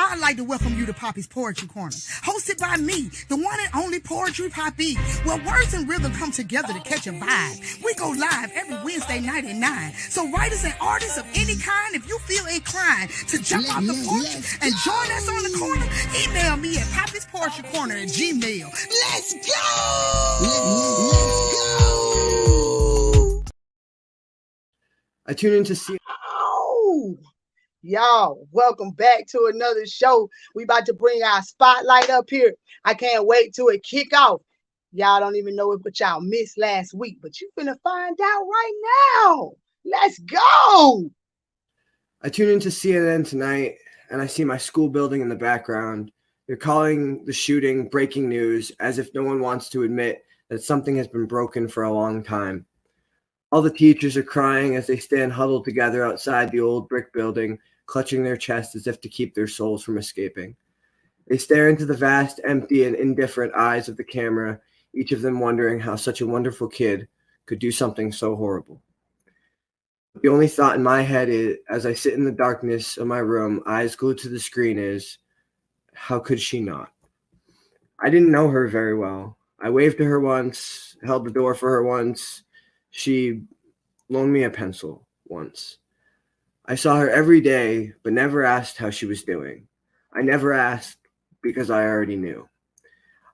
I'd like to welcome you to Papi's Poetry Corner, hosted by me, the one and only Poetry Papi, where words and rhythm come together to catch a vibe. We go live every Wednesday night at 9. So writers and artists of any kind, if you feel inclined to jump off the porch and join us on the corner, email me at papisportrycorner@gmail. Let's go! Let's go! I tune in to see. Y'all, welcome back to another show. We about to bring our spotlight up here. I can't wait till it kick off. Y'all don't even know what y'all missed last week, but you finna find out right now. Let's go. I tune into CNN tonight, and I see my school building in the background. They're calling the shooting breaking news, as if no one wants to admit that something has been broken for a long time. All the teachers are crying as they stand huddled together outside the old brick building, clutching their chests as if to keep their souls from escaping. They stare into the vast, empty, and indifferent eyes of the camera, each of them wondering how such a wonderful kid could do something so horrible. The only thought in my head is, as I sit in the darkness of my room, eyes glued to the screen, is, how could she not? I didn't know her very well. I waved to her once, held the door for her once. She loaned me a pencil once. I saw her every day, but never asked how she was doing. I never asked because I already knew.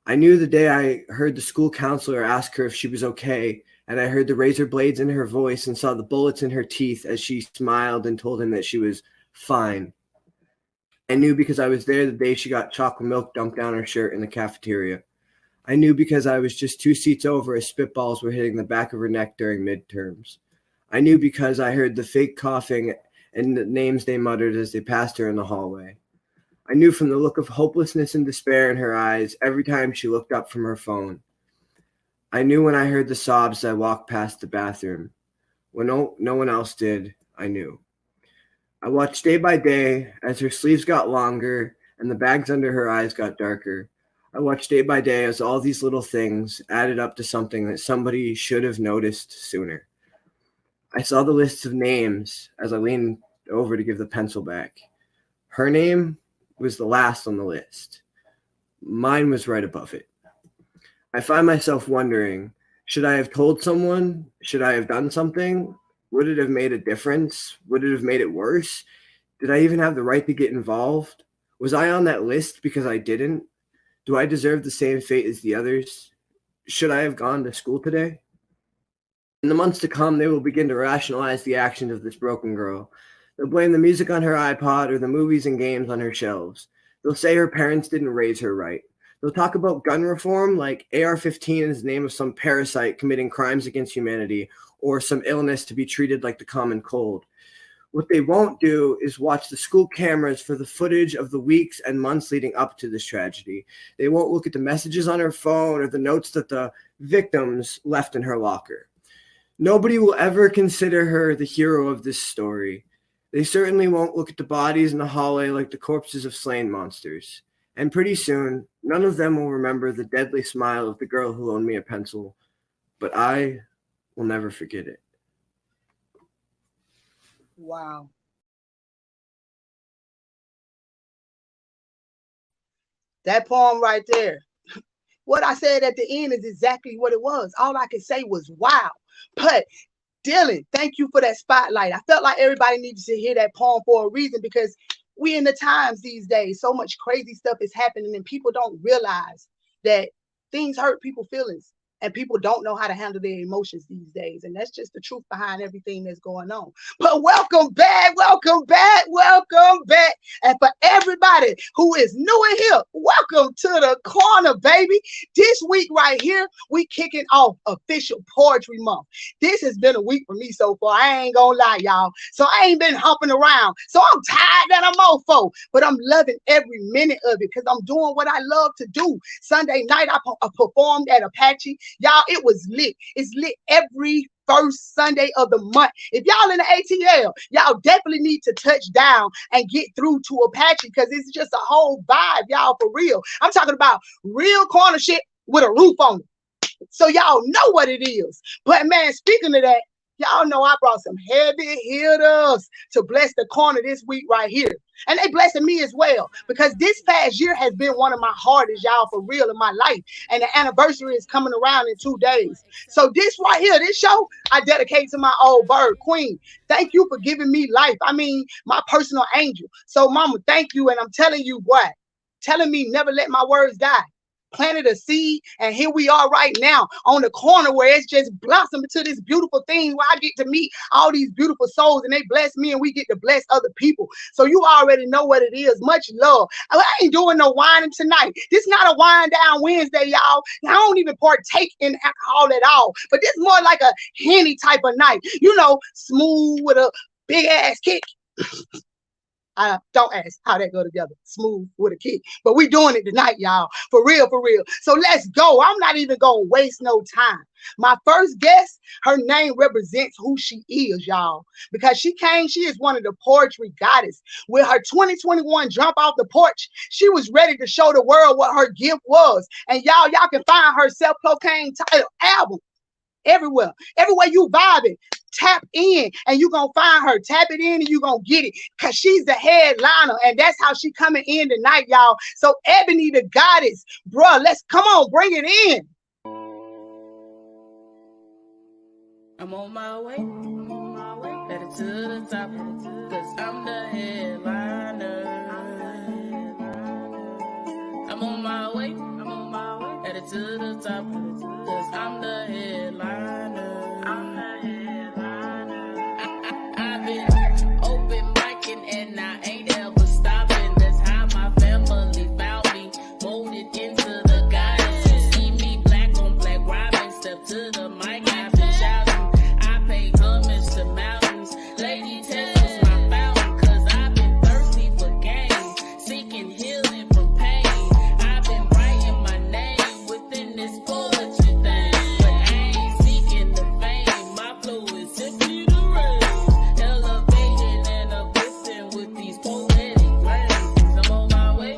I knew the day I heard the school counselor ask her if she was okay, and I heard the razor blades in her voice and saw the bullets in her teeth as she smiled and told him that she was fine. I knew because I was there the day she got chocolate milk dumped down her shirt in the cafeteria. I knew because I was just 2 seats over as spitballs were hitting the back of her neck during midterms. I knew because I heard the fake coughing and the names they muttered as they passed her in the hallway. I knew from the look of hopelessness and despair in her eyes every time she looked up from her phone. I knew when I heard the sobs as I walked past the bathroom. When no one else did, I knew. I watched day by day as her sleeves got longer and the bags under her eyes got darker. I watched day by day as all these little things added up to something that somebody should have noticed sooner. I saw the lists of names as I leaned over to give the pencil back. Her name was the last on the list. Mine was right above it. I find myself wondering, should I have told someone? Should I have done something? Would it have made a difference? Would it have made it worse? Did I even have the right to get involved? Was I on that list because I didn't? Do I deserve the same fate as the others? Should I have gone to school today? In the months to come, they will begin to rationalize the actions of this broken girl. They'll blame the music on her iPod or the movies and games on her shelves. They'll say her parents didn't raise her right. They'll talk about gun reform like AR-15 is the name of some parasite committing crimes against humanity or some illness to be treated like the common cold. What they won't do is watch the school cameras for the footage of the weeks and months leading up to this tragedy. They won't look at the messages on her phone or the notes that the victims left in her locker. Nobody will ever consider her the hero of this story. They certainly won't look at the bodies in the hallway like the corpses of slain monsters. And pretty soon, none of them will remember the deadly smile of the girl who loaned me a pencil. But I will never forget it. Wow. That poem right there. What I said at the end is exactly what it was. All I could say was wow. But Dylan, thank you for that spotlight. I felt like everybody needs to hear that poem for a reason because we in the times these days, so much crazy stuff is happening and people don't realize that things hurt people's feelings. And people don't know how to handle their emotions these days. And that's just the truth behind everything that's going on. But welcome back, welcome back, welcome back. And for everybody who is new in here, welcome to the corner, baby. This week right here, we kicking off official poetry month. This has been a week for me so far. I ain't gonna lie, y'all. So I ain't been humping around. So I'm tired that I'm mofo. But I'm loving every minute of it because I'm doing what I love to do. Sunday night, I performed at Apache. Y'all, it was lit. It's lit every first Sunday of the month. If y'all in the ATL, y'all definitely need to touch down and get through to Apache because it's just a whole vibe, y'all, for real. I'm talking about real corner shit with a roof on it. So y'all know what it is. But man, speaking of that, Y'all know I brought some heavy hitters to bless the corner this week right here. And they blessing me as well, because this past year has been one of my hardest, y'all, for real, in my life. And the anniversary is coming around in 2 days. So this right here, this show, I dedicate to my old bird, Queen. Thank you for giving me life. I mean, my personal angel. So, Mama, thank you. And I'm telling you what, telling me never let my words die. Planted a seed, and here we are right now on the corner where it's just blossomed into this beautiful thing where I get to meet all these beautiful souls, and they bless me and we get to bless other people. So you already know what it is. Much love. I ain't doing no whining tonight. This not a wind down Wednesday, y'all. I don't even partake in alcohol at all, but this more like a Henny type of night, you know, smooth with a big ass kick. Don't ask how that go together. Smooth with a kick. But we doing it tonight, y'all. For real, for real. So let's go. I'm not even going to waste no time. My first guest, her name represents who she is, y'all. Because she is one of the poetry goddess. With her 2021 Jump Off the Porch, she was ready to show the world what her gift was. And y'all can find her self-proclaimed title album everywhere. Everywhere you vibing, tap in and you gonna find her. Tap it in and you gonna get it, because she's the headliner, and that's how she coming in tonight, y'all. So Ebony the Goddess, bruh, let's come on, bring it in. I'm on my way, headed to the top, cause I'm the headliner. I'm on my way, headed to the top, cause I'm the headliner. I've been open micing and I ain't ever stopping. That's how my family found me, molded into the goddess. You see me black on black, rhyming, step to the mic, I've been shouting. I pay homage to mountains, Lady Tess was my fountain, cause I've been thirsty for game, seeking healing from pain. I've been writing my name within this poetry thing, but I ain't seeking the fame. My flow is simply the rain, elevating and uplifting with these poetic flames. I'm on my way,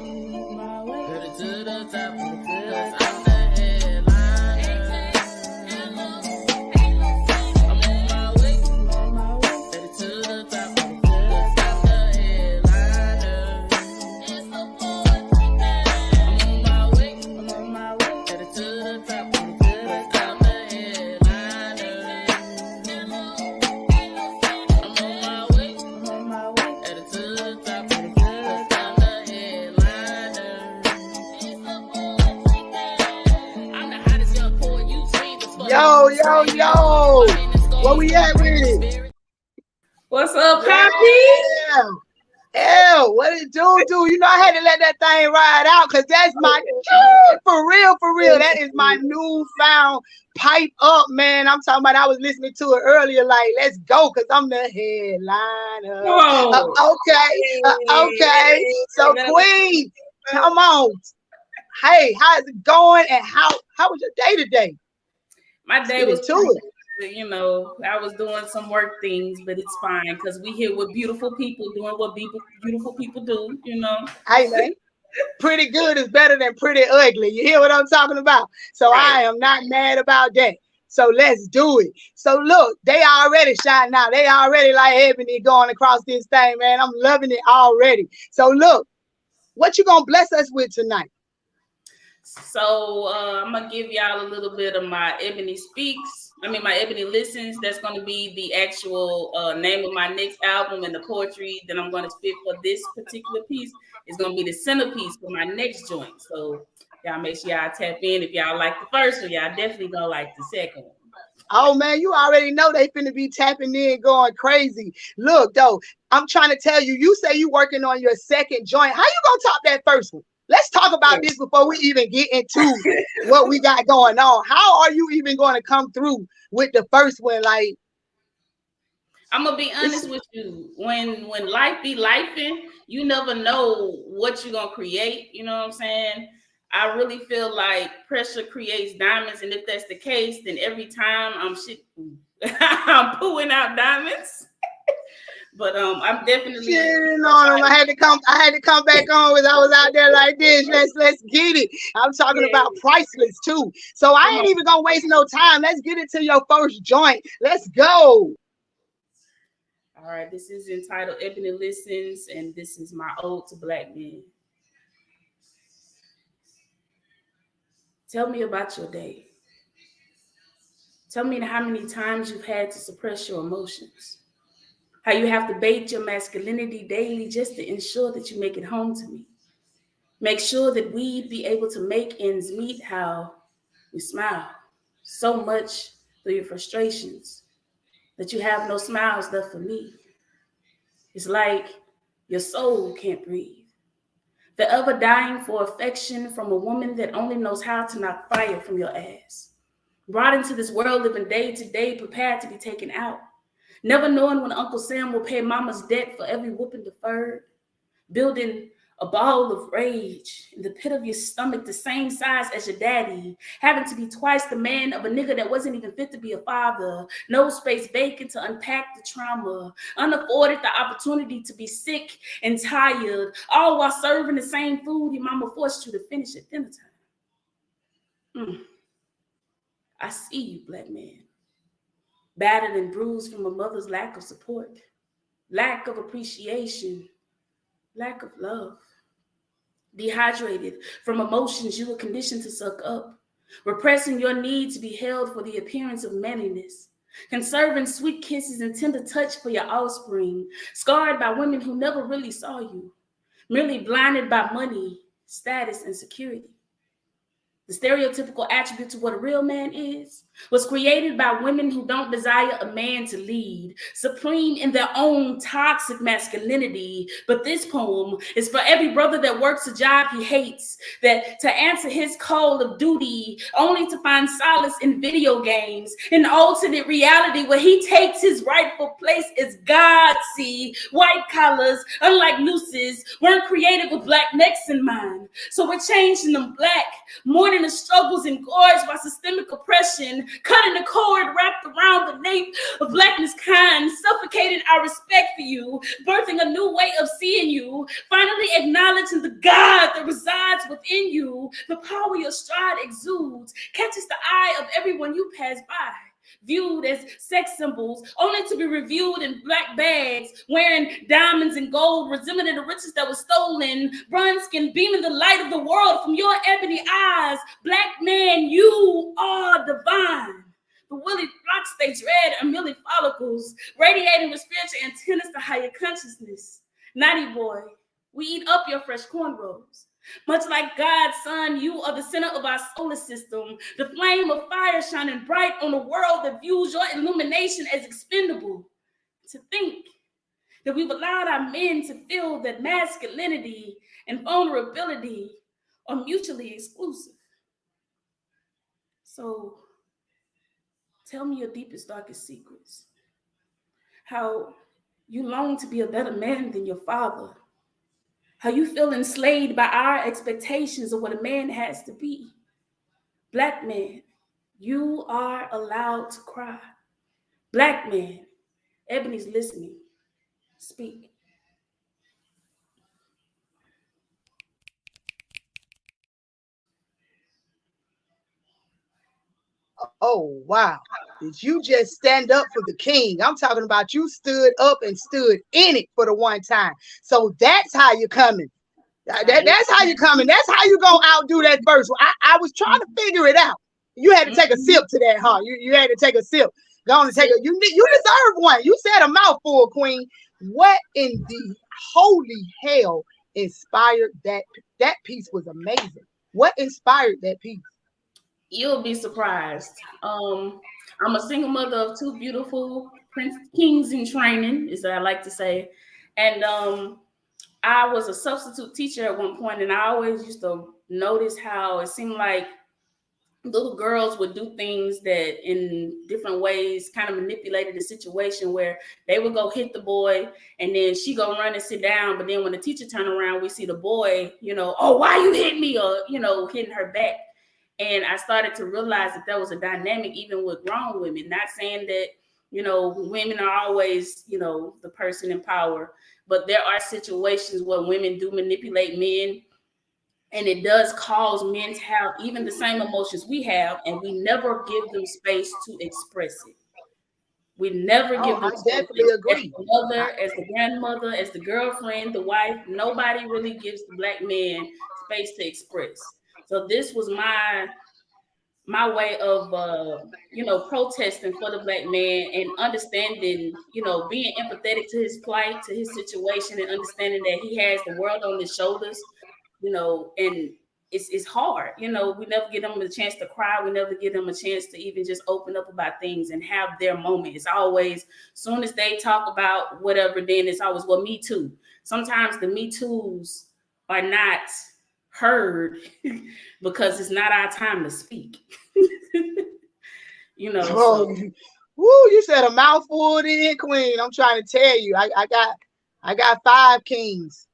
headed to the top, cause I'm the headliner. I'm on my way, headed to the top, cause I'm the headliner. It's the poetry thing. I'm on my way, headed to the top, cause I'm the headliner. I'm on my way, headed to the top, cause I'm the headliner. It's the poetry thing. I'm the hottest young poet you've seen before. Yo. Where we at with it? What's up, Papi? Yeah. Ew, what it do? You know, I had to let that thing ride out, because that's my for real. That is my newfound pipe up, man. I'm talking about, I was listening to it earlier, like, let's go, because I'm the headliner. Okay. So, Queen, come on. Hey, how's it going? And how was your day today? My day Get was into pretty it. good, you know. I was doing some work things, but it's fine because we here with beautiful people doing what beautiful people do, you know. Hey, man. Pretty good is better than pretty ugly. You hear what I'm talking about? So I am not mad about that. So let's do it. So look, they already shining out. They already like Ebony going across this thing, man. I'm loving it already. So look, what you gonna bless us with tonight? So I'm gonna give y'all a little bit of my Ebony my Ebony Listens. That's gonna be the actual name of my next album, and the poetry that I'm gonna spit for this particular piece is gonna be the centerpiece for my next joint. So y'all make sure y'all tap in. If y'all like the first one, y'all definitely gonna like the second one. Oh man, you already know they finna be tapping in, going crazy. Look though, I'm trying to tell you, you say you working on your second joint. How you gonna top that first one? Let's talk about this before we even get into what we got going on. How are you even going to come through with the first one? Like, I'm gonna be honest with you. When life be lifing, you never know what you're gonna create. You know what I'm saying? I really feel like pressure creates diamonds, and if that's the case, then every time I'm pulling out diamonds. But I'm definitely Shitting on him. I had to come back on as I was out there like this. Let's get it. I'm talking about priceless too. So I ain't even gonna waste no time. Let's get into your first joint. Let's go. All right, this is entitled Ebony Listens, and this is my ode to Black men. Tell me about your day. Tell me how many times you've had to suppress your emotions. How you have to bait your masculinity daily just to ensure that you make it home to me. Make sure that we'd be able to make ends meet. How we smile so much through your frustrations that you have no smiles left for me. It's like your soul can't breathe. Forever dying for affection from a woman that only knows how to knock fire from your ass. Brought into this world living day to day, prepared to be taken out. Never knowing when Uncle Sam will pay mama's debt for every whooping deferred. Building a ball of rage in the pit of your stomach, the same size as your daddy. Having to be twice the man of a nigga that wasn't even fit to be a father. No space vacant to unpack the trauma. Unafforded the opportunity to be sick and tired. All while serving the same food your mama forced you to finish at dinner time. I see you, Black man. Battered and bruised from a mother's lack of support, lack of appreciation, lack of love. Dehydrated from emotions you were conditioned to suck up, repressing your need to be held for the appearance of manliness, conserving sweet kisses and tender touch for your offspring, scarred by women who never really saw you, merely blinded by money, status, and security. The stereotypical attribute to what a real man is was created by women who don't desire a man to lead, supreme in their own toxic masculinity. But this poem is for every brother that works a job he hates, that to answer his call of duty, only to find solace in video games, an alternate reality where he takes his rightful place as God. See, white collars, unlike nooses, weren't created with black necks in mind. So we're changing them black, mourning the struggles engorged by systemic oppression, cutting the cord wrapped around the nape of blackness kind, suffocating our respect for you, birthing a new way of seeing you, finally acknowledging the God that resides within you. The power your stride exudes catches the eye of everyone you pass by, viewed as sex symbols, only to be reviewed in black bags, wearing diamonds and gold, resembling the riches that was stolen, bronze skin beaming the light of the world from your ebony eyes. Black man, you are divine. The woolly flocks they dread are merely follicles, radiating with spiritual antennas to higher consciousness. Naughty boy, we eat up your fresh cornrows. Much like God's son, you are the center of our solar system, the flame of fire shining bright on a world that views your illumination as expendable. To think that we've allowed our men to feel that masculinity and vulnerability are mutually exclusive. So tell me your deepest, darkest secrets. How you long to be a better man than your father. How you feel enslaved by our expectations of what a man has to be. Black man, you are allowed to cry. Black man, Ebony's listening. Speak. Oh, wow. Did you just stand up for the king? I'm talking about you stood up and stood in it for the one time. So that's how you're coming. That's how you're coming. That's how you gonna outdo that verse. I was trying to figure it out. You had to take a sip to that, huh? You had to take a sip. Go on and take a. You deserve one. You said a mouthful, Queen. What in the holy hell inspired that? That piece was amazing. What inspired that piece? You'll be surprised. I'm a single mother of two beautiful kings in training, is what I like to say. And I was a substitute teacher at one point, and I always used to notice how it seemed like little girls would do things that in different ways kind of manipulated the situation, where they would go hit the boy and then she go run and sit down. But then when the teacher turned around, we see the boy, oh, why you hit me? Or, hitting her back. And I started to realize that there was a dynamic even with grown women, not saying that You know, women are always, you know, the person in power, but there are situations where women do manipulate men, and it does cause men to have even the same emotions we have, and we never give them space to express it. We never give them I space. definitely As agree. the mother, as the grandmother, as the girlfriend, the wife, nobody really gives the black man space to express. So this was my way of you know, protesting for the black man and understanding, you know, being empathetic to his plight, to his situation, and understanding that he has the world on his shoulders, you know, and it's hard. You know, we never give them a chance to cry. We never give them a chance to even just open up about things and have their moment. It's always, soon as they talk about whatever, then it's always, well, me too. Sometimes the me too's are not heard because it's not our time to speak. You know, Oh, so woo, you said a mouthful then, Queen. I'm trying to tell you, I got 5 kings,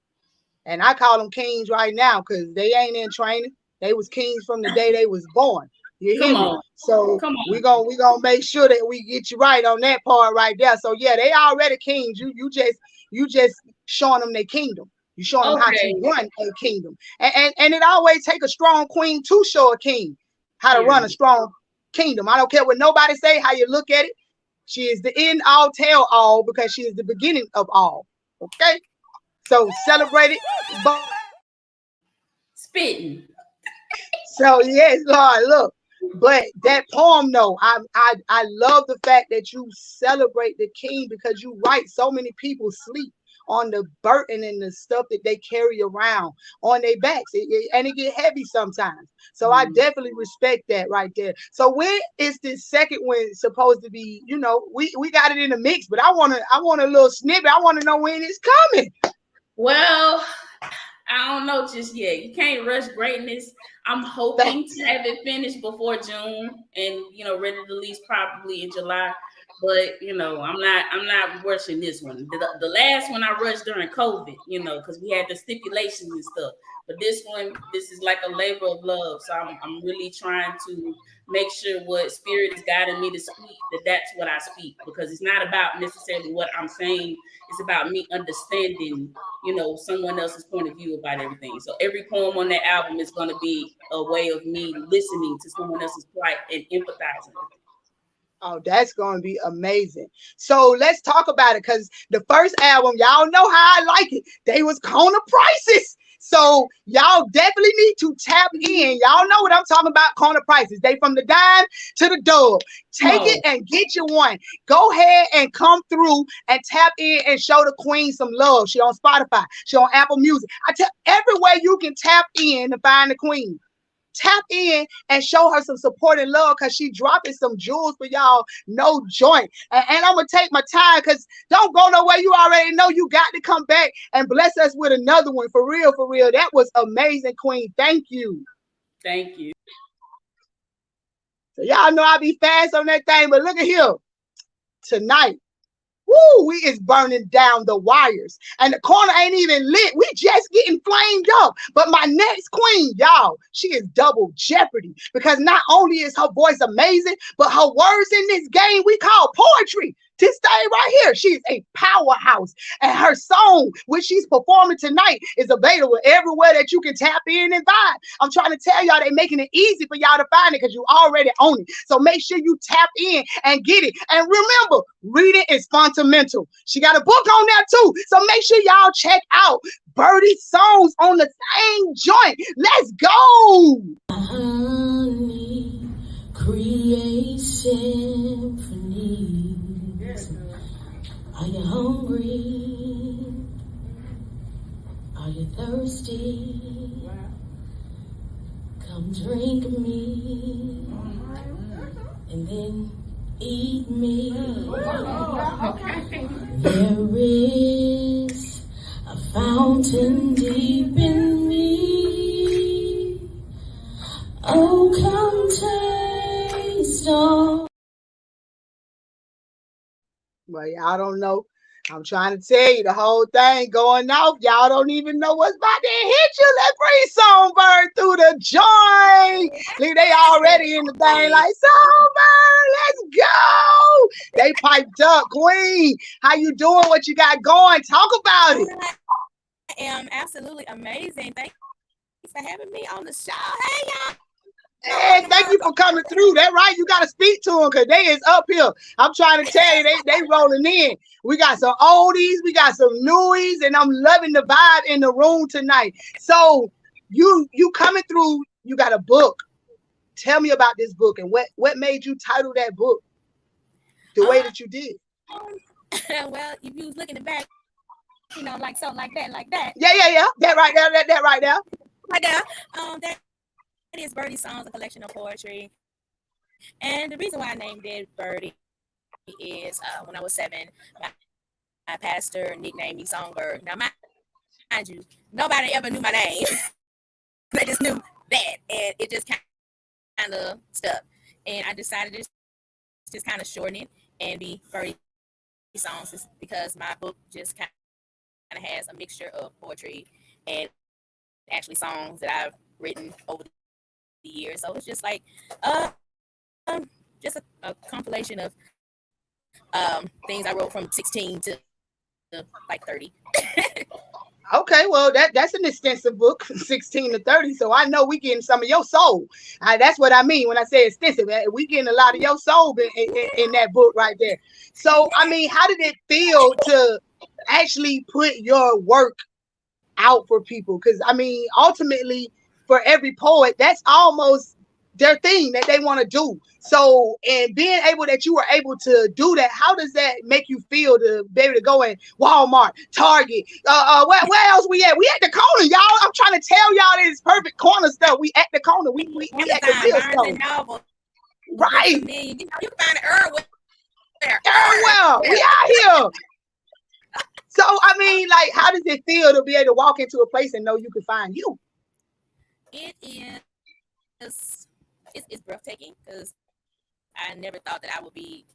and I call them kings right now because they ain't in training. They was kings from the day they was born. You hear come me? on, So come we on. gonna make sure that we get you right on that part right there. So yeah, they already kings. You just showing them their kingdom. You showing them how Okay, to run a kingdom. And it always take a strong queen to show a king how to run a period. strong kingdom. I don't care what nobody say, how you look at it. She is the end all, tell all, because she is the beginning of all. Okay, so celebrate it. But Spitting. so yes, Lord, look. But that poem, though, I love the fact that you celebrate the king, because you write so many people sleep on the burden and the stuff that they carry around on their backs, and it get heavy sometimes. So I definitely respect that right there. So when is this second one supposed to be? You know, we got it in the mix, but I want a little snippet. I want to know when it's coming. Well, I don't know just yet. You can't rush greatness. I'm hoping to have it finished before June and, you know, ready to release probably in July. But, you know, I'm not rushing this one. The last one I rushed during COVID, you know, because we had the stipulations and stuff. But this one, this is like a labor of love. So I'm really trying to make sure what spirit is guiding me to speak, that's what I speak, because it's not about necessarily what I'm saying. It's about me understanding, you know, someone else's point of view about everything. So every poem on that album is going to be a way of me listening to someone else's plight and empathizing with it. Oh, that's going to be amazing. So let's talk about it, because the first album, y'all know how I like it. They was corner prices. So y'all definitely need to tap in. Y'all know what I'm talking about, corner prices. They from the dime to the dub. Take it and get you one. Go ahead and come through and tap in and show the queen some love. She on Spotify. She on Apple Music. I tell everywhere you can tap in to find the queen. Tap in and show her some support and love, because she dropping some jewels for y'all, no joint. And I'm going to take my time, because don't go nowhere. You already know you got to come back and bless us with another one. For real, for real. That was amazing, Queen. Thank you. Thank you. So y'all know I be fast on that thing, but look at here. Tonight, woo, we is burning down the wires, and the corner ain't even lit. We just getting flamed up. But my next queen, y'all, she is double jeopardy, because not only is her voice amazing, but her words in this game we call poetry. This thing right here, she is a powerhouse, and her song, which she's performing tonight, is available everywhere that you can tap in and vibe. I'm trying to tell y'all, they making it easy for y'all to find it, because you already own it. So make sure you tap in and get it. And remember, reading is fundamental. She got a book on there too. So make sure y'all check out Birdie's songs on the same joint. Let's go. Honey, create symphonies. Are you hungry? Are you thirsty? Come drink me, and then eat me. There is a fountain deep in me. Oh, come taste all. Well, y'all don't know. I'm trying to tell you the whole thing going off. Y'all don't even know what's about to hit you. Let's bring Songbird through the joint. Look, they already in the thing like Songbird, let's go. They piped up. Queen, how you doing? What you got going? Talk about it. I am absolutely amazing. Thanks for having me on the show. Hey, y'all. Hey, thank you for coming through. That right? You got to speak to them because they is up here. I'm trying to tell you, they rolling in. We got some oldies, we got some newies, and I'm loving the vibe in the room tonight. So you coming through, you got a book. Tell me about this book and what made you title that book the way that you did. Well, if you was looking back, you know, like so, like that. Yeah. That right there. That right there. Right there. That is Birdie's Songs, a collection of poetry. And the reason why I named it Birdie is when I was 7, my pastor nicknamed me Songbird. Now, mind you, nobody ever knew my name. They just knew that, and it just kind of stuck. And I decided to just kind of shorten it and be Birdie Songs, because my book just kind of has a mixture of poetry and actually songs that I've written over the years. So it's just like just a compilation of things I wrote from 16 to like 30. Okay, well that's an extensive book, 16 to 30. So I know we getting some of your soul. That's what I mean when I say extensive. We getting a lot of your soul in that book right there. So I mean, how did it feel to actually put your work out for people? Because I mean, ultimately, for every poet, that's almost their thing that they want to do. So, and being able that you were able to do that, how does that make you feel to be able to go in Walmart, Target, where else we at? We at the corner, y'all. I'm trying to tell y'all this perfect corner stuff. We at the corner. We at the real stuff. Right. You know, you can find it everywhere. Everywhere. We out here. So, I mean, like, how does it feel to be able to walk into a place and know you can find you? It is, it's breathtaking, because I never thought that I would be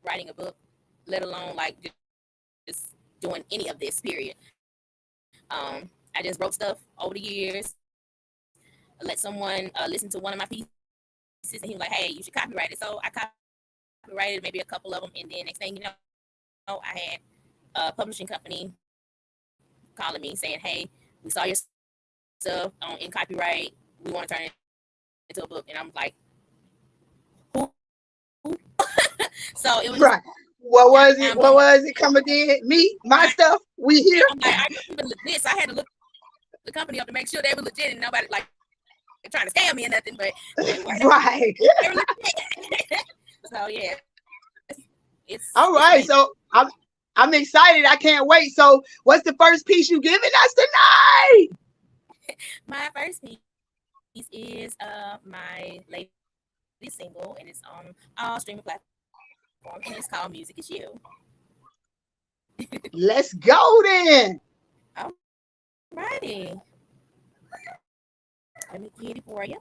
writing a book, let alone like just doing any of this, period. I just wrote stuff over the years. I let someone listen to one of my pieces, and he was like, hey, you should copyright it. So I copyrighted maybe a couple of them, and then next thing you know, I had a publishing company calling me saying, hey, we saw your stuff in copyright. We want to turn it into a book. And I'm like, who? So it was right. What was it? What was it? Coming in? Me? My stuff? We here? I'm like, I even legit. So I had to look the company up to make sure they were legit and nobody like trying to scam me or nothing. But right. So yeah. It's all right. So I'm excited. I can't wait. So what's the first piece you giving us tonight? My first piece is my latest single, and it's on all streaming platforms, and it's called Music Is You. Let's go then. All righty. Let me get it for you.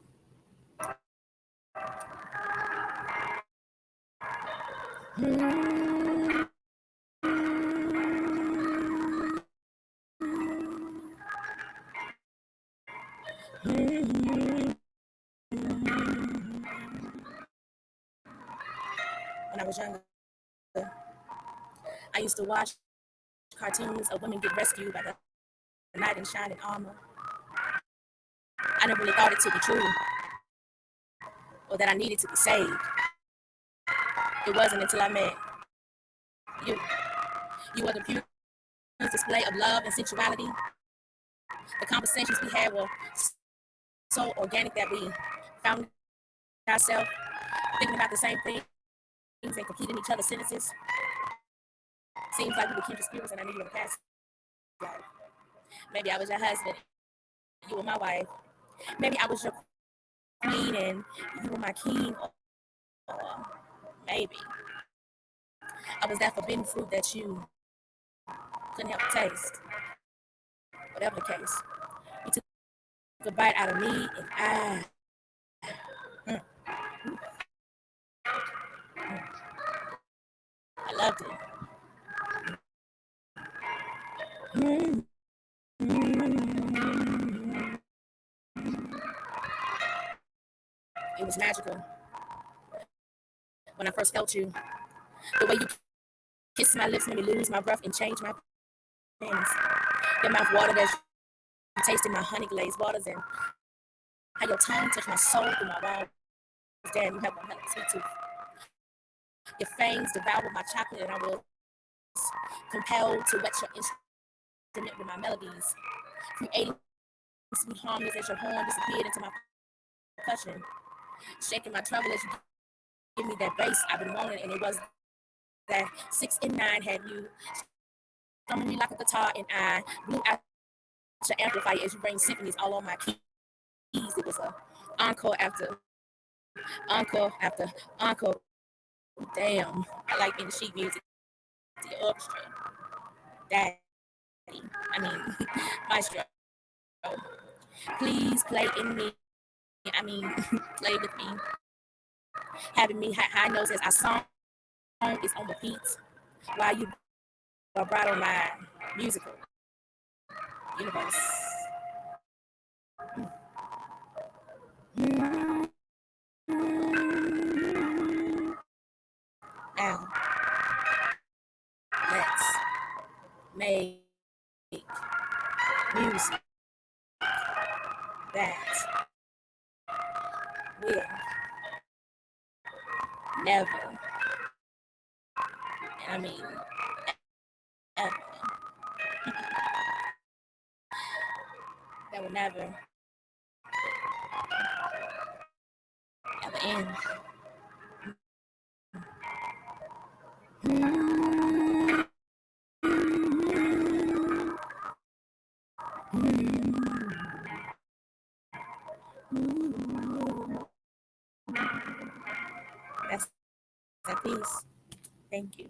When I was younger, I used to watch cartoons of women get rescued by the knight in shining armor. I never really thought it to be true, or that I needed to be saved. It wasn't until I met you. You were the pure display of love and sensuality. The conversations we had were so organic that we found ourselves thinking about the same things and completing each other's sentences. Seems like we were kindred spirits, and I knew you in the past life. Maybe I was your husband, you were my wife. Maybe I was your queen and you were my king. Or maybe I was that forbidden fruit that you couldn't help but taste. Whatever the case, you took a bite out of me, and I loved it. Mm. It was magical when I first felt you. The way you kissed my lips made me lose my breath and change my plans. Your mouth watered as you tasted my honey glazed waters, and how your tongue touched my soul through my walls. Damn, you have one hell of a sweet tooth. Your fangs devoured my chocolate, and I was compelled to wet your instrument with my melodies, creating sweet harmonies as your horn disappeared into my percussion, shaking my treble as you give me that bass I've been wanting, and it was that 6 and 9 had you strumming me like a guitar, and I blew out your amplifier as you bring symphonies all on my keys. It was a encore after encore after encore. Damn, I like in the sheet music, the orchestra, daddy, I mean, maestro. Please play in me, I mean, play with me, having me high notes as I song is on repeat while you vibrato my musical universe. Now, let's make music that will never, and I mean ever, that will never ever end. That's that piece. Thank you.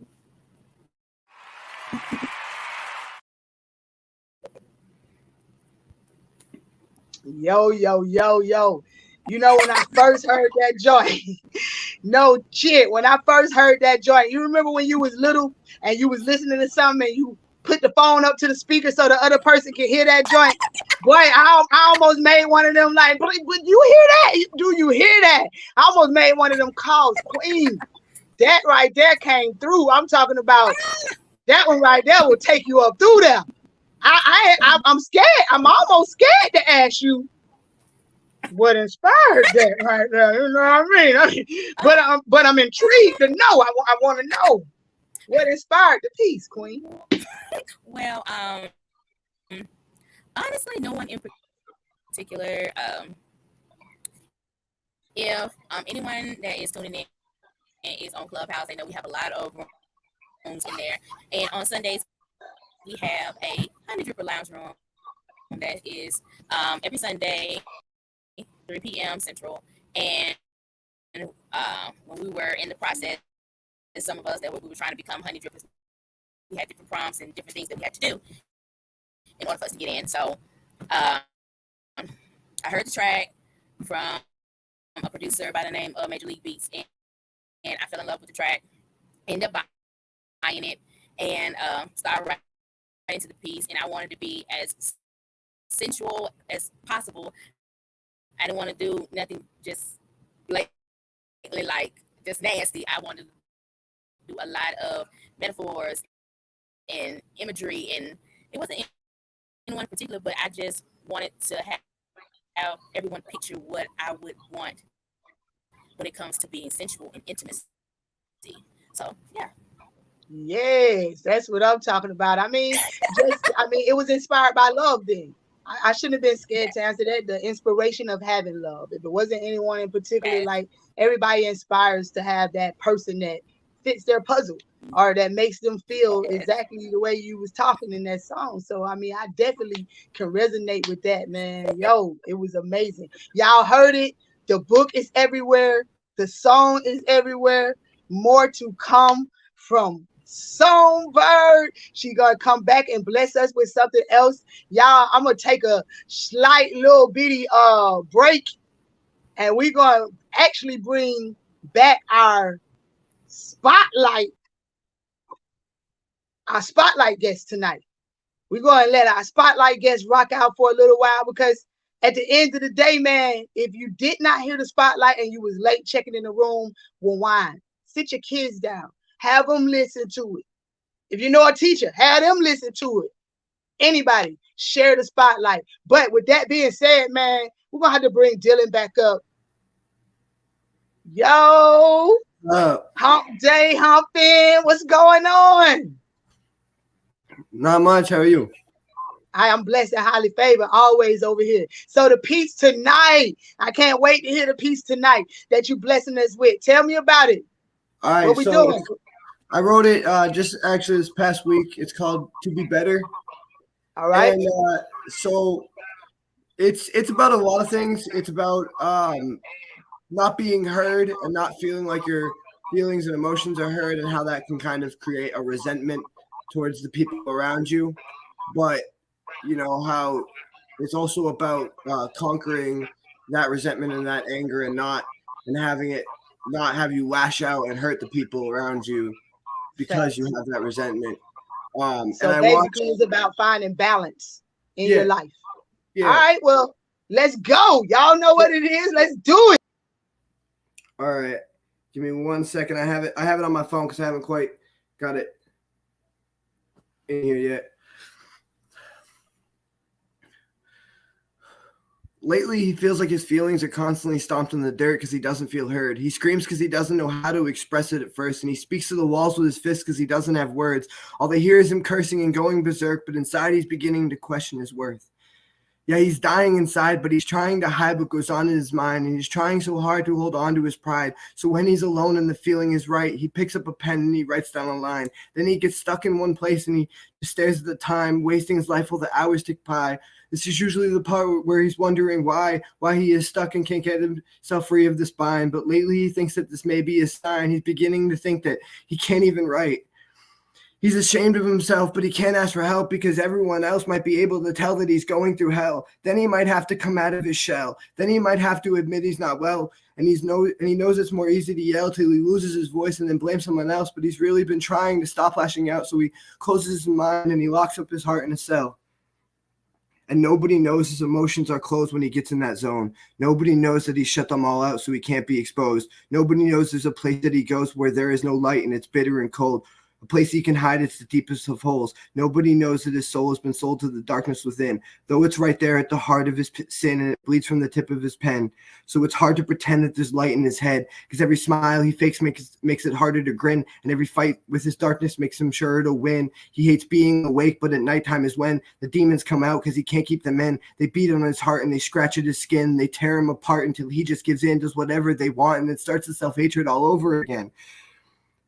Yo, yo, yo, yo. You know, when I first heard that joint, no shit, when I first heard that joint, you remember when you was little and you was listening to something and you put the phone up to the speaker so the other person can hear that joint? Boy, I almost made one of them like, but you hear that? Do you hear that? I almost made one of them calls, Queen. That right there came through. I'm talking about that one right there will take you up through there. I'm scared. I'm almost scared to ask you what inspired that right there. You know what I mean? But I'm intrigued to know. I want to know what inspired the piece, Queen. Well, honestly, no one in particular. If anyone that is tuning in is on Clubhouse, they know we have a lot of rooms in there, and on Sundays we have a Honey Dripper Lounge room that is every Sunday, 3 p.m. Central. And when we were in the process, some of us that we were trying to become Honey Drippers, we had different prompts and different things that we had to do in order for us to get in. So I heard the track from a producer by the name of Major League Beats, and I fell in love with the track, ended up buying it, and started writing into the piece. And I wanted to be as sensual as possible. I didn't want to do nothing just like just nasty. I wanted to do a lot of metaphors and imagery, and it wasn't anyone in particular, but I just wanted to have everyone picture what I would want when it comes to being sensual and intimacy. So yeah. Yes, that's what I'm talking about. I mean, it was inspired by love then. I shouldn't have been scared to answer that. The inspiration of having love. If it wasn't anyone in particular, like everybody inspires to have that person that fits their puzzle or that makes them feel exactly the way you was talking in that song. So, I mean, I definitely can resonate with that, man. Yo, it was amazing. Y'all heard it. The book is everywhere. The song is everywhere. More to come from Songbird. She gonna come back and bless us with something else. Y'all, I'm gonna take a slight little bitty break, and we're gonna actually bring back our spotlight guest tonight. We're going to let our spotlight guests rock out for a little while, because at the end of the day, man, if you did not hear the spotlight and you was late checking in the room, rewind. Sit your kids down. Have them listen to it. If you know a teacher, have them listen to it. Anybody, share the spotlight. But with that being said, man, we're going to have to bring Dylan back up. Yo, hump day, humping. What's going on? Not much. How are you? I am blessed and highly favored, always over here. So the piece tonight, I can't wait to hear the piece tonight that you blessing us with. Tell me about it. All right. What we doing? I wrote it just actually this past week. It's called "To Be Better." All right. And so it's about a lot of things. It's about not being heard and not feeling like your feelings and emotions are heard, and how that can kind of create a resentment towards the people around you. But you know how it's also about conquering that resentment and that anger, and having it not have you lash out and hurt the people around you because you have that resentment. So basically, it's about finding balance in your life. Yeah. All right, well, let's go. Y'all know what it is. Let's do it. All right, give me 1 second. I have it on my phone because I haven't quite got it in here yet. Lately, he feels like his feelings are constantly stomped in the dirt because he doesn't feel heard. He screams because he doesn't know how to express it at first, and he speaks to the walls with his fists because he doesn't have words. All they hear is him cursing and going berserk, but inside he's beginning to question his worth. Yeah, he's dying inside, but he's trying to hide what goes on in his mind, and he's trying so hard to hold on to his pride. So when he's alone and the feeling is right, he picks up a pen and he writes down a line. Then he gets stuck in one place and he just stares at the time, wasting his life while the hours tick by. This is usually the part where he's wondering why he is stuck and can't get himself free of this bind. But lately he thinks that this may be a sign. He's beginning to think that he can't even write. He's ashamed of himself, but he can't ask for help because everyone else might be able to tell that he's going through hell. Then he might have to come out of his shell. Then he might have to admit he's not well, and he knows it's more easy to yell till he loses his voice and then blame someone else, but he's really been trying to stop lashing out, so he closes his mind and he locks up his heart in a cell. And nobody knows his emotions are closed when he gets in that zone. Nobody knows that he shut them all out so he can't be exposed. Nobody knows there's a place that he goes where there is no light and it's bitter and cold. A place he can hide its the deepest of holes. Nobody knows that his soul has been sold to the darkness within, though it's right there at the heart of his sin and it bleeds from the tip of his pen. So it's hard to pretend that there's light in his head, because every smile he fakes makes it harder to grin, and every fight with his darkness makes him sure to win. He hates being awake, but at nighttime is when the demons come out because he can't keep them in. They beat on his heart and they scratch at his skin. They tear him apart until he just gives in, does whatever they want, and it starts the self-hatred all over again.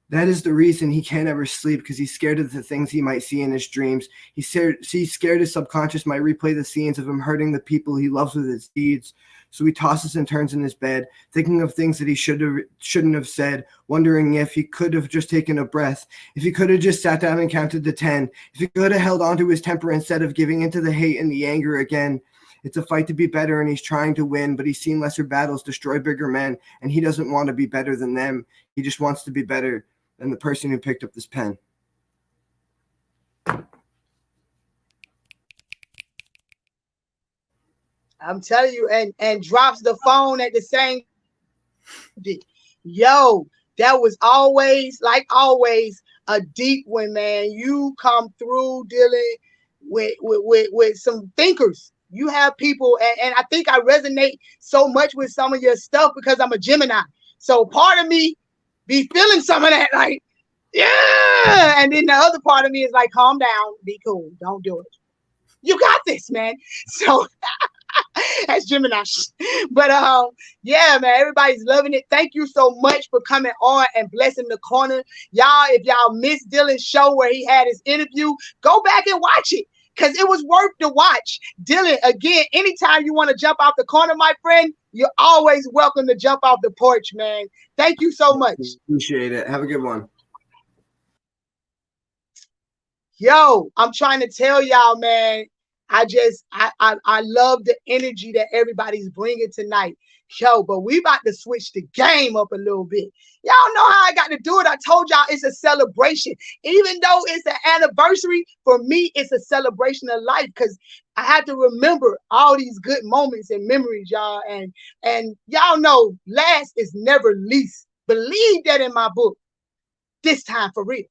That is the reason he can't ever sleep, because he's scared of the things he might see in his dreams. He's scared his subconscious might replay the scenes of him hurting the people he loves with his deeds. So he tosses and turns in his bed, thinking of things that he shouldn't have said, wondering if he could have just taken a breath, if he could have just sat down and counted to 10, if he could have held on to his temper instead of giving into the hate and the anger again. It's a fight to be better, and he's trying to win, but he's seen lesser battles destroy bigger men, and he doesn't want to be better than them. He just wants to be better than the person who picked up this pen. I'm telling you, and drops the phone at the same. Yo, that was always, like always, a deep one, man. You come through dealing with some thinkers. You have people, and I think I resonate so much with some of your stuff because I'm a Gemini. So part of me be feeling some of that, like, yeah. And then the other part of me is like, calm down, be cool, don't do it. You got this, man. So that's Gemini. But yeah, man, everybody's loving it. Thank you so much for coming on and blessing the corner. Y'all, if y'all missed Dylan's show where he had his interview, go back and watch it, because it was worth to watch. Dylan, again, anytime you want to jump off the corner, my friend, you're always welcome to jump off the porch, man. Thank you so much. Appreciate it. Have a good one. Yo, I'm trying to tell y'all, man, I love the energy that everybody's bringing tonight. Yo, but we about to switch the game up a little bit. Y'all know how I got to do it. I told y'all it's a celebration. Even though it's an anniversary, for me, it's a celebration of life because I had to remember all these good moments and memories, y'all. And y'all know last is never least. Believe that in my book. This time for real.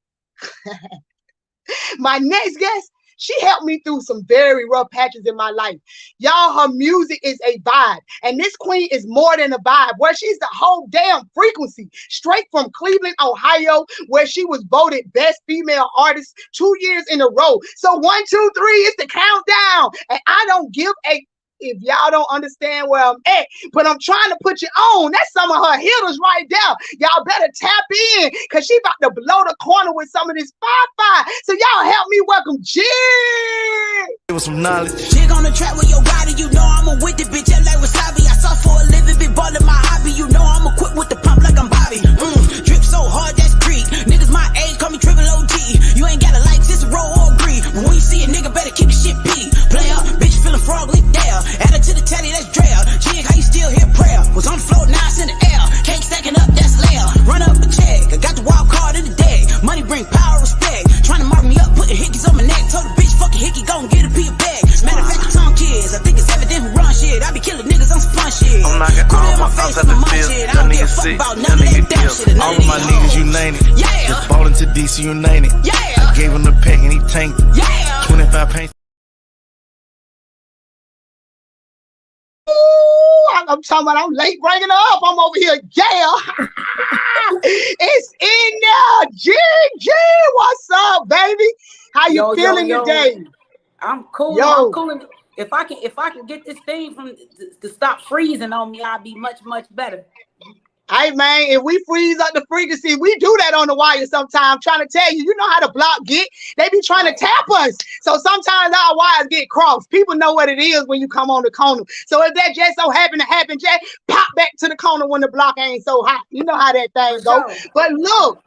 My next guest, she helped me through some very rough patches in my life. Y'all, her music is a vibe. And this queen is more than a vibe, where she's the whole damn frequency. Straight from Cleveland, Ohio, where she was voted best female artist 2 years in a row. So 1, 2, 3 is the countdown. And I don't give a if y'all don't understand where I'm at, but I'm trying to put you on. That's some of her hitters right there. Y'all better tap in because she about to blow the corner with some of this fire. So y'all help me welcome Jig. With some knowledge. Jig on the track with your body, you know I'm a with the bitch. LA wasabi. I saw for a living, big ball in my hobby. You know I'm a quick with the pump like I'm Bobby. Drip so hard, that's Greek. Niggas my age call me triple OG. You ain't gotta like this roll or agree. But when you see a nigga, better keep the shit P. Player, bitch feeling frog leap there. Add it to the teddy, that's Drea. Jig, how you still hear prayer? Was on the floor, now it's in the air. Cake stacking up, that's Leia. Run up a check, I got the wild card in the deck. Money bring power, respect. Trying to mark me up, putting hickeys on my neck. Told the bitch, fucking hickey, gon' get a P bag. Matter of fact, it's on kids. I think it's evident who run shit. I be killing niggas on some fun shit. I'm knocking all my thoughts at the field. That nigga sick, that nigga deal. All of my niggas, you name it. Yeah. Just balled into DC, you name it. Yeah. I gave him the pack and he tanked it. Yeah. 25 paints. I'm talking about I'm late bringing her up. I'm over here, yeah. It's in there. G, what's up, baby? How you feeling today? I'm cool. Yo. I'm cool. If I can get this thing to stop freezing on me, I'll be much better. Hey man, if we freeze up the frequency, we do that on the wire sometimes. Trying to tell you, you know how the block get. They be trying to tap us. So sometimes our wires get crossed. People know what it is when you come on the corner. So if that just so happen to happen, just pop back to the corner when the block ain't so hot. You know how that thing go. But look,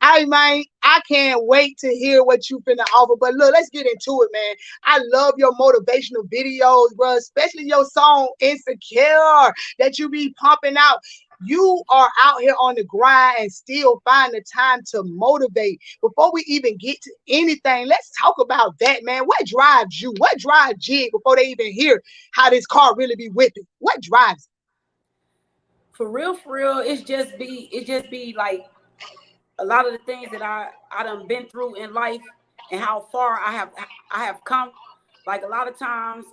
hey man, I can't wait to hear what you finna offer. But look, let's get into it, man. I love your motivational videos, bro, especially your song Insecure that you be pumping out. You are out here on the grind and still find the time to motivate. Before we even get to anything, let's talk about that, man. What drives you? What drives Jig before they even hear how this car really be whipping? What drives it? For real, it's just be like a lot of the things that I done been through in life and how far I have come. Like a lot of times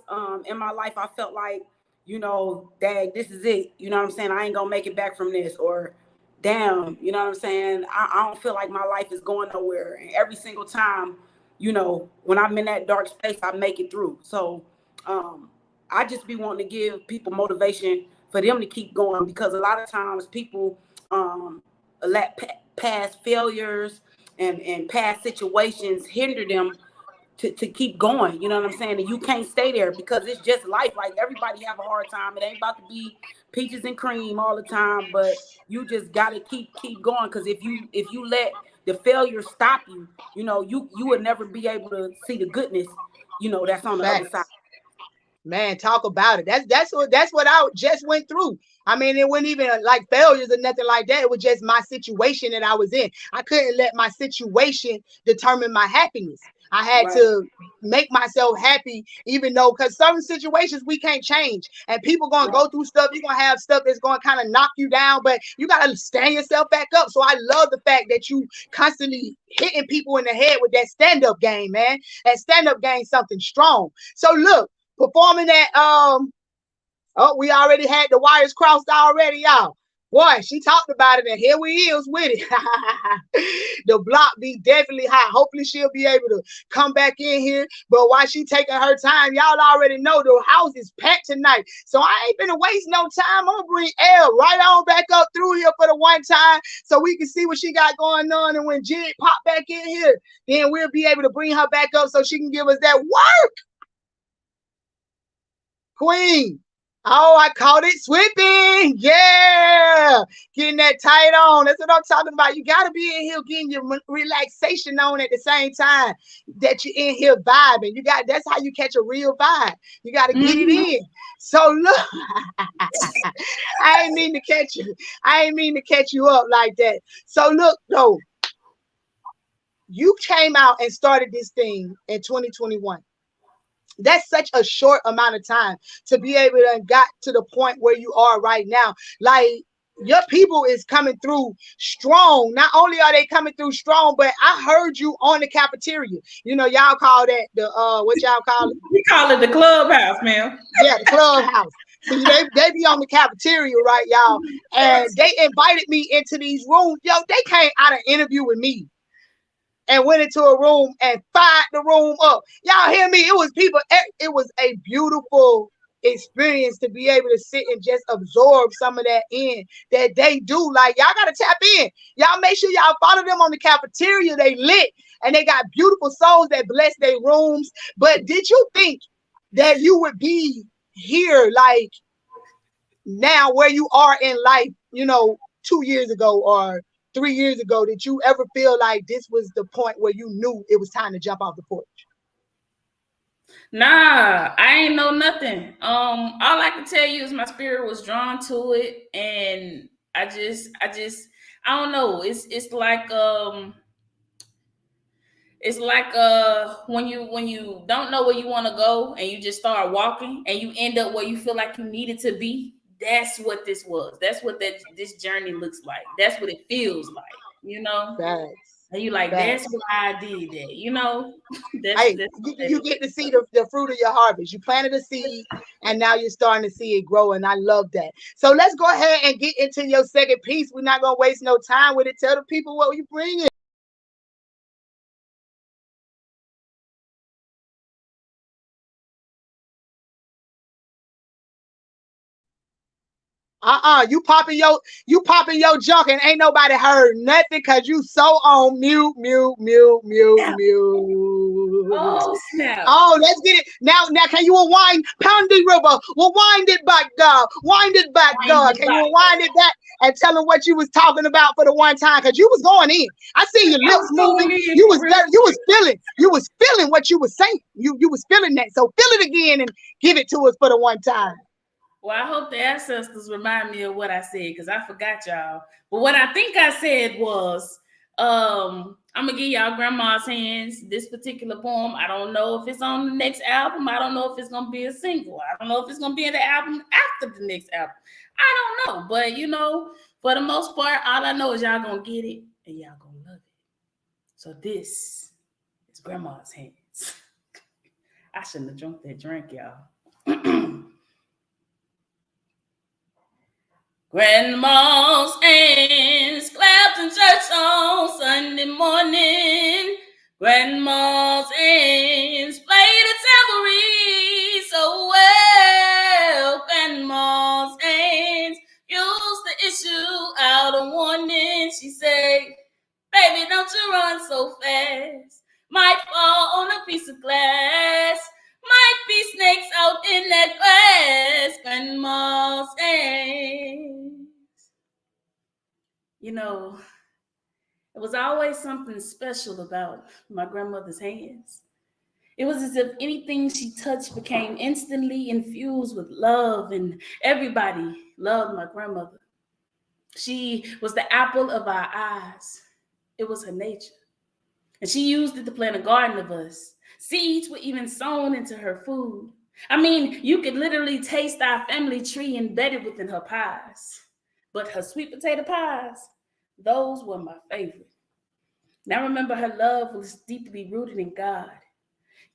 in my life, I felt like, you know, dang, this is it. You know what I'm saying? I ain't gonna make it back from this. Or damn, you know what I'm saying? I don't feel like my life is going nowhere. And every single time, you know, when I'm in that dark space, I make it through. So I just be wanting to give people motivation for them to keep going, because a lot of times people let past failures and past situations hinder them to keep going. You know what I'm saying? And you can't stay there because it's just life. Like everybody have a hard time. It ain't about to be peaches and cream all the time, but you just gotta keep going. Because if you let the failure stop you, you know, you would never be able to see the goodness, you know, that's on the other side. Man, talk about it. That's what I just went through. I mean, it wasn't even like failures or nothing like that. It was just my situation that I was in. I couldn't let my situation determine my happiness. I had to make myself happy, even though, because certain situations we can't change, and people gonna go through stuff. You're gonna have stuff that's gonna kind of knock you down, but you gotta stand yourself back up. So I love the fact that you constantly hitting people in the head with that stand-up game, man. That stand-up game, something strong. So look, performing that, we already had the wires crossed already, y'all. Boy, she talked about it, and here we is with it. The block be definitely hot. Hopefully she'll be able to come back in here. But while she taking her time, y'all already know the house is packed tonight. So I ain't gonna waste no time. I'm gonna bring Elle right on back up through here for the one time so we can see what she got going on. And when Jig pop back in here, then we'll be able to bring her back up so she can give us that work. Queen, Oh, I called it sweeping. Yeah. Getting that tight on. That's what I'm talking about. You got to be in here getting your relaxation on at the same time that you're in here vibing. That's how you catch a real vibe. You got to get it in. So look, I ain't mean to catch you. I ain't mean to catch you up like that. So look, though, you came out and started this thing in 2021. That's such a short amount of time to be able to got to the point where you are right now. Like, your people is coming through strong. Not only are they coming through strong, but I heard you on the cafeteria. You know, y'all call that the what y'all call it? We call it the clubhouse, man. Yeah, the clubhouse. See, they be on the cafeteria, right, y'all? And they invited me into these rooms. Yo, they came out of interview with me and went into a room and fired the room up. Y'all hear me? It was people. It was a beautiful experience to be able to sit and just absorb some of that in that they do. Like, y'all got to tap in. Y'all make sure y'all follow them on the cafeteria. They lit and they got beautiful souls that bless their rooms. But did you think that you would be here like now where you are in life, 2 years ago or 3 years ago? Did you ever feel like this was the point where you knew it was time to jump off the porch? Nah, I ain't know nothing. All I can tell you is my spirit was drawn to it, and I don't know. It's like when you don't know where you want to go and you just start walking and you end up where you feel like you needed to be. That's what this was. That's what this journey looks like. That's what it feels like, And you like, that's why I did that, You get to see the fruit of your harvest. You planted a seed and now you're starting to see it grow. And I love that. So let's go ahead and get into your second piece. We're not going to waste no time with it. Tell the people what you bringing. You popping your junk and ain't nobody heard nothing because you so on mute. Oh, snap. Oh, let's get it. Now can you rewind? Pound the river. Rewind it back, dog. Wind it back, dog. Can you rewind it back and tell them what you was talking about for the one time? Because you was going in. I see your lips moving. You was feeling what you was saying. You was feeling that. So feel it again and give it to us for the one time. Well, I hope the ancestors remind me of what I said because I forgot, y'all. But what I think I said was, I'm going to give y'all Grandma's Hands this particular poem. I don't know if it's on the next album. I don't know if it's going to be a single. I don't know if it's going to be in the album after the next album. I don't know. But, for the most part, all I know is y'all going to get it and y'all going to love it. So this is Grandma's Hands. I shouldn't have drunk that drink, y'all. Grandma's hands clapped in church on Sunday morning. Grandma's hands played a tambourine so well. Grandma's hands used to issue out a warning. She said, baby, don't you run so fast. Might fall on a piece of glass. Might be snakes out in that grass. Grandma's hands. It was always something special about my grandmother's hands. It was as if anything she touched became instantly infused with love, and everybody loved my grandmother. She was the apple of our eyes. It was her nature. And she used it to plant a garden of us. Seeds were even sown into her food. I mean, you could literally taste our family tree embedded within her pies. But her sweet potato pies, those were my favorite. Now remember, her love was deeply rooted in God,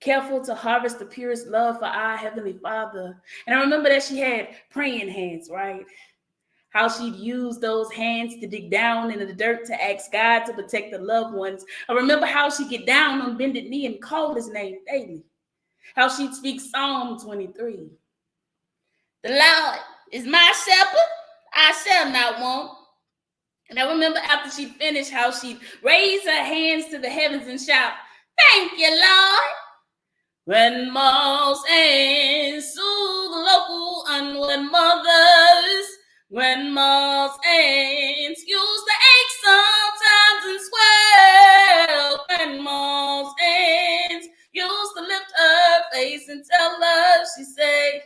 careful to harvest the purest love for our Heavenly Father. And I remember that she had praying hands, right? How she'd use those hands to dig down into the dirt to ask God to protect the loved ones. I remember how she'd get down on bended knee and call his name daily. How she'd speak Psalm 23. The Lord is my shepherd, I shall not want. And I remember after she finished how she'd raise her hands to the heavens and shout, thank you, Lord. Grandma's hands soothe the local fun when mothers, grandmas, aunts used to ache sometimes and swell. Grandmas, aunts used to lift her face and tell her, she say,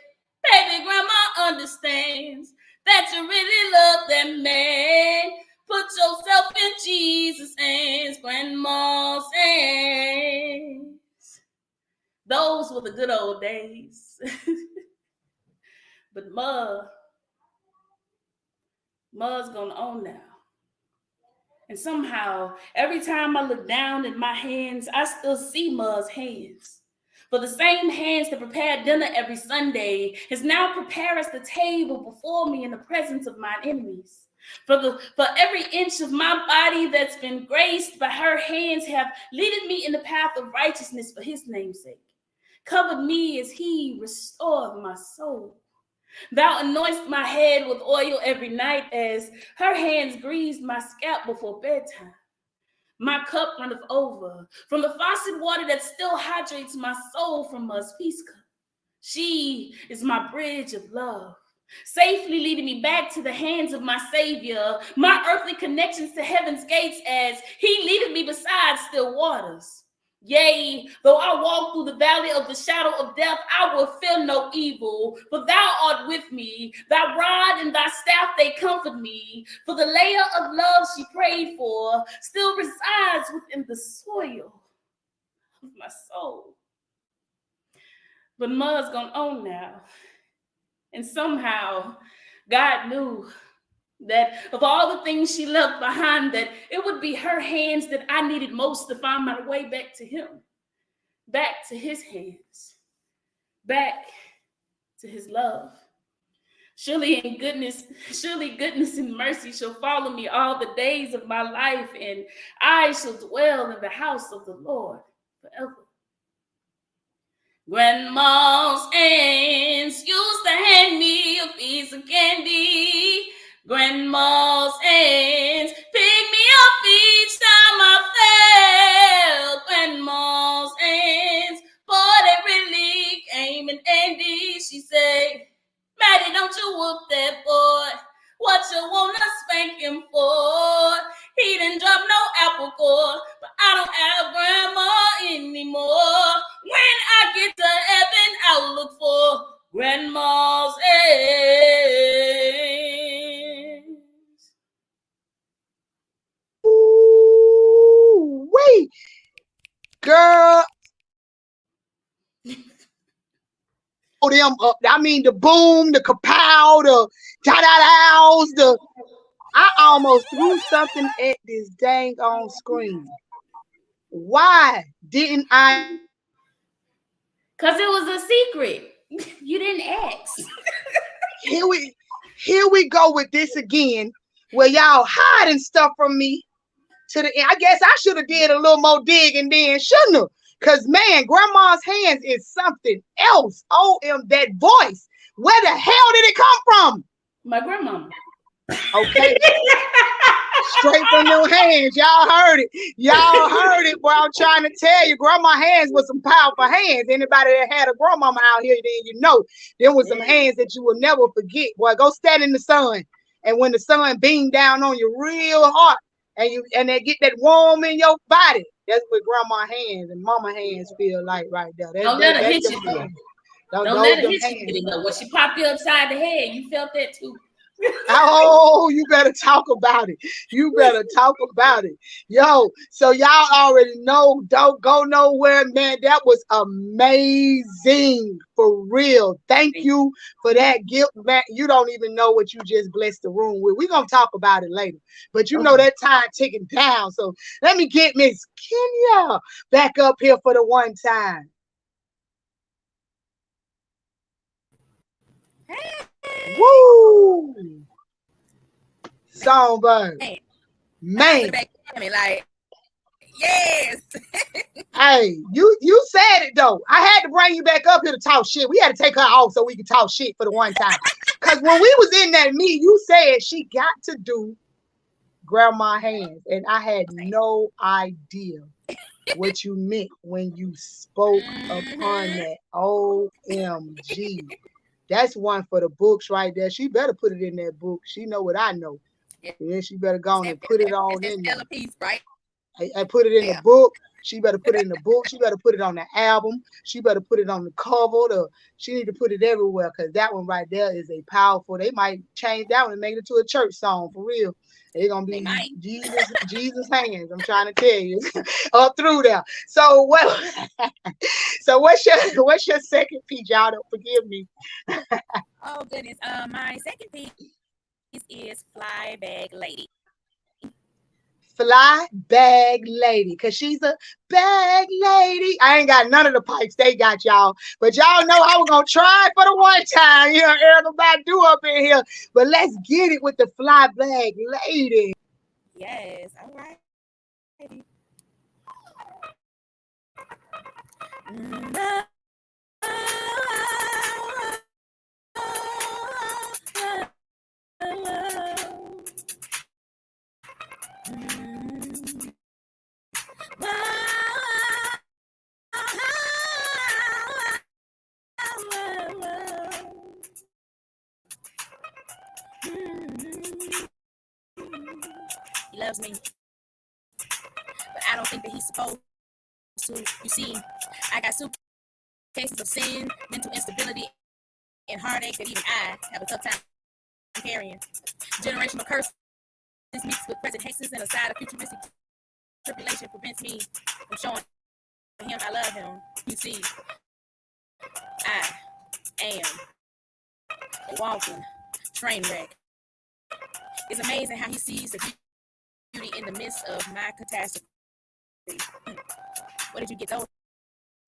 baby, grandma understands that you really love that man. Put yourself in Jesus' hands, grandma's hands. Those were the good old days. But Ma's gonna own now. And somehow, every time I look down at my hands, I still see Ma's hands. For the same hands that prepare dinner every Sunday has now prepared us the table before me in the presence of my enemies. For every inch of my body that's been graced by her hands have leaded me in the path of righteousness for his name's sake. Covered me as he restored my soul. Thou anointest my head with oil every night as her hands greased my scalp before bedtime. My cup runneth over from the faucet water that still hydrates my soul from Ma's peace cup. She is my bridge of love, safely leading me back to the hands of my Savior, my earthly connections to heaven's gates as he leadeth me beside still waters. Yea, though I walk through the valley of the shadow of death, I will fear no evil, for thou art with me. Thy rod and thy staff, they comfort me. For the layer of love she prayed for still resides within the soil of my soul. But Ma's gonna own now. And somehow, God knew that of all the things she left behind, that it would be her hands that I needed most to find my way back to him, back to his hands, back to his love. Surely goodness and mercy shall follow me all the days of my life, and I shall dwell in the house of the Lord forever. Grandma's aunts used to hand me a piece of candy. Grandma's aunts pick me up each time I fell. Grandma's aunts, boy, they really came in handy. She said, Maddie, don't you whoop that boy. What you wanna spank him for? He didn't drop no apple core, but I don't have grandma anymore. When I get to heaven, I'll look for grandma's hands. Ooh, wait, girl. Them up. I mean, the boom, the kapow, the da-da-dows, the. I almost threw something at this dang on screen. Why didn't I? Because it was a secret. You didn't ask. Here we go with this again, where y'all hiding stuff from me to the end. I guess I should have did a little more digging then, shouldn't have? Because, man, grandma's hands is something else. That voice. Where the hell did it come from? My grandmama. Okay. Straight from your hands. Y'all heard it. Y'all heard it. Boy, I'm trying to tell you, grandma's hands was some powerful hands. Anybody that had a grandmama out here, then you know. There was some hands that you will never forget. Boy, go stand in the sun. And when the sun beamed down on you real hard, and they get that warm in your body, that's what grandma hands and mama hands feel like right there. Don't let her hit you. Don't let her hit you. When she popped you upside the head, you felt that too. Oh, you better talk about it. You better talk about it. Yo, so y'all already know, don't go nowhere, man. That was amazing for real. Thank you for that gift, man. You don't even know what you just blessed the room with. We're going to talk about it later. But you know that time ticking down. So let me get Miss Kenya back up here for the one time. Woo! Songbird. Man. Like, yes. Hey, you said it though. I had to bring you back up here to talk shit. We had to take her off so we could talk shit for the one time. Because when we was in that meeting, you said she got to do grandma hands. And I had no idea what you meant when you spoke upon that. OMG. That's one for the books right there. She better put it in that book. She know what I know. Yeah. And then she better go on and put it on in there. Piece, right? I put it in the book. She better put it in the book. She better put it on the album. She better put it on the cover. She need to put it everywhere because that one right there is a powerful. They might change that one and make it to a church song for real. They're gonna be Jesus hands. I'm trying to tell you up through there. So what? So what's your second piece? Y'all don't forgive me. Oh goodness. My second piece is Fly Bag Lady. Fly Bag Lady, because she's a bag lady. I ain't got none of the pipes they got, y'all. But y'all know I was going to try for the one time. You know, everybody do up in here. But let's get it with the Fly Bag Lady. Yes, all right. He loves me, but I don't think that he's supposed to. You see, I got suitcases of sin, mental instability, and heartache that even I have a tough time carrying. Generational curses mixed with present hexes and a side of futuristic tribulation prevents me from showing him I love him. You see, I am a walking train wreck. It's amazing how he sees the beauty in the midst of my catastrophe. Where did you get those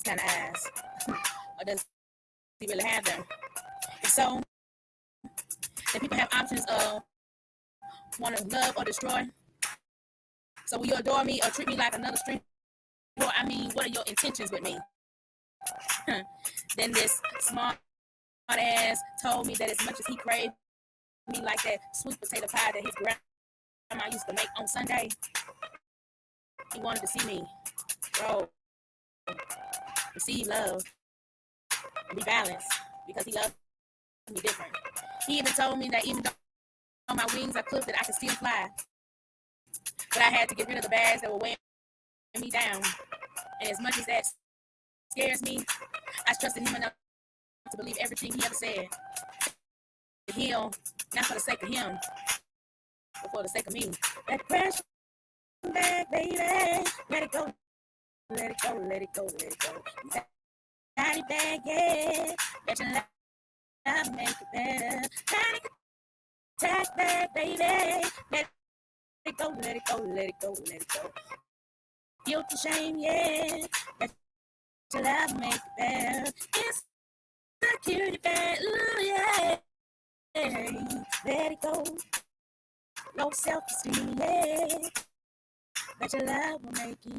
kind of eyes? Or does he really have them? If so, then people have options of want to love or destroy. So will you adore me or treat me like another string? Well, I mean, what are your intentions with me? Then this smart ass told me that as much as he craved me like that sweet potato pie that his grandma used to make on Sunday, he wanted to see me grow, receive love, and be balanced because he loved me different. He even told me that even though my wings are clipped, that I could still fly, but I had to get rid of the bags that were weighing me down. And as much as that scares me, I trusted him enough to believe everything he ever said. To heal, not for the sake of him, but for the sake of me. That crash back, baby, let it go, let it go, let it go, let it go. Tiny bag, yeah, bet your love make it better. Tiny attack back, baby, let it go, let it go, let it go, let it go. Guilt and shame, yeah, bet your love make it better. It's security bag, ooh, yeah. Let it go. No self-esteem, yeah. But your love will make it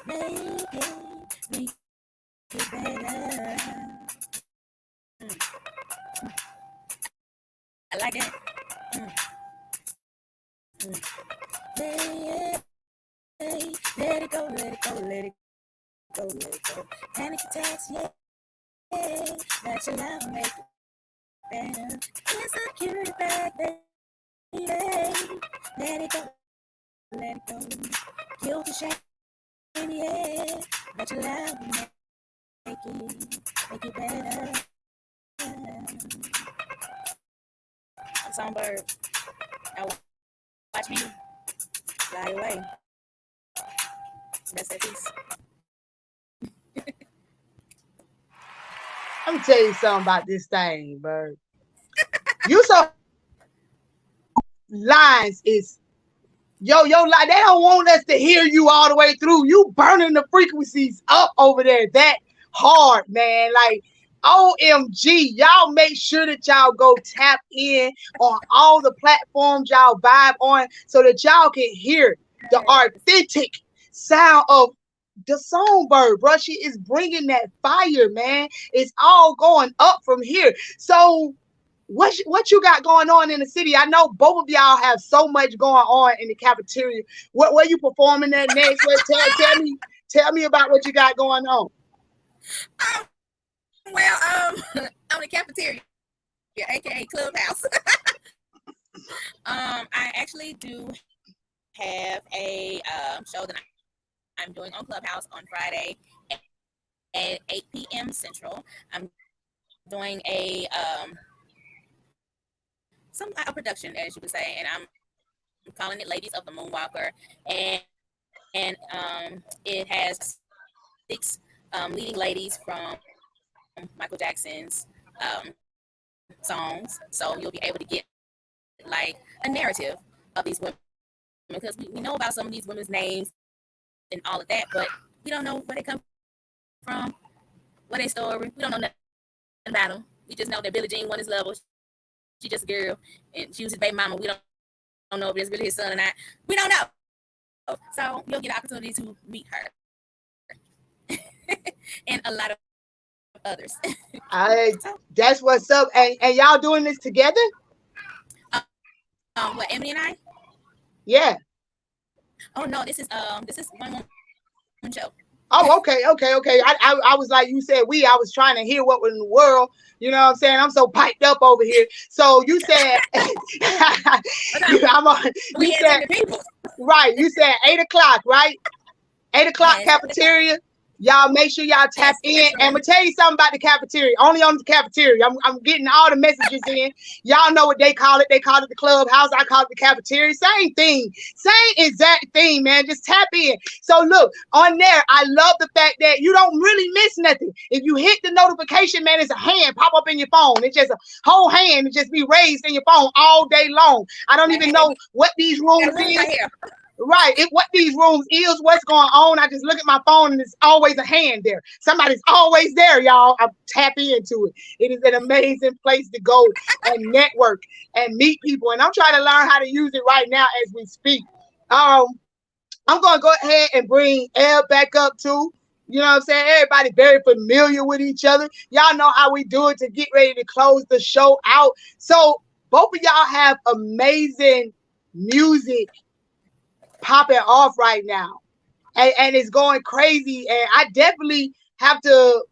better. I like it. Let it go, let it go, let it go, let it go. Panic attacks, yeah. But your love will make it better. Insecurity back, baby. Let it go, let it go. Guilt and shame, yeah. But your love will make it better. I'm Songbird. Now watch me fly away. That's that piece. I'm gonna tell you something about this thing, Bird. You so lines is yo line. They don't want us to hear you all the way through. You burning the frequencies up over there that hard, man. Like OMG, y'all make sure that y'all go tap in on all the platforms y'all vibe on so that y'all can hear the authentic sound of the Songbird, bro. She is bringing that fire, man. It's all going up from here. So what you got going on in the city? I know both of y'all have so much going on in the cafeteria. Where you performing at next? Tell me about what you got going on. Well, on the cafeteria, aka Clubhouse. I actually do have a show that I'm doing on Clubhouse on Friday at 8 p.m. Central. I'm doing a production, as you would say, and I'm calling it Ladies of the Moonwalker, and it has 6 leading ladies from Michael Jackson's songs, so you'll be able to get like a narrative of these women, because we know about some of these women's names and all of that, but we don't know where they come from, what their story. We don't know nothing about them. We just know that Billie Jean won his level. She just a girl, and she was his baby mama. We don't know if it's really his son or not. We don't know. So you'll get an opportunity to meet her and a lot of others. That's what's up. And y'all doing this together? What, Emily and I? Yeah. Oh no, this is one woman show. Oh, okay. I was like, you said we. I was trying to hear what was in the world. You know what I'm saying? I'm so piped up over here. So you said, right? You said 8 o'clock, right? 8 o'clock cafeteria. Y'all make sure y'all tap in. And I'm gonna tell you something about the cafeteria. Only on the cafeteria. I'm getting all the messages in. Y'all know what they call it. They call it the clubhouse. I call it the cafeteria. Same thing. Same exact thing, man. Just tap in. So look, on there, I love the fact that you don't really miss nothing. If you hit the notification, man, it's a hand pop up in your phone. It's just a whole hand. It just be raised in your phone all day long. I don't even know what these rooms is. Right, what these rooms is, what's going on. I just look at my phone and it's always a hand there. Somebody's always there, y'all. I tap into it. It is an amazing place to go and network and meet people. And I'm trying to learn how to use it right now as we speak. I'm going to go ahead and bring Elle back up too. You know what I'm saying? Everybody very familiar with each other. Y'all know how we do it to get ready to close the show out. So both of y'all have amazing music popping off right now, and it's going crazy, and I definitely have to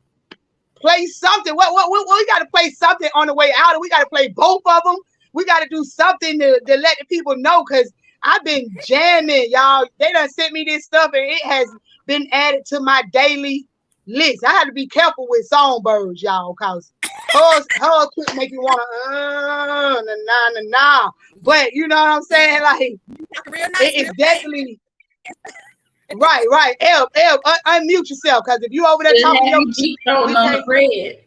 play something. What we got to play something on the way out, and we got to play both of them. We got to do something to let the people know, because I've been jamming, y'all. They done sent me this stuff, and it has been added to my daily list. I had to be careful with songbirds, y'all, because her could make you want to nah. But you know what I'm saying? Like, it's definitely right. Elle, unmute yourself, because if you over there talking on the bread.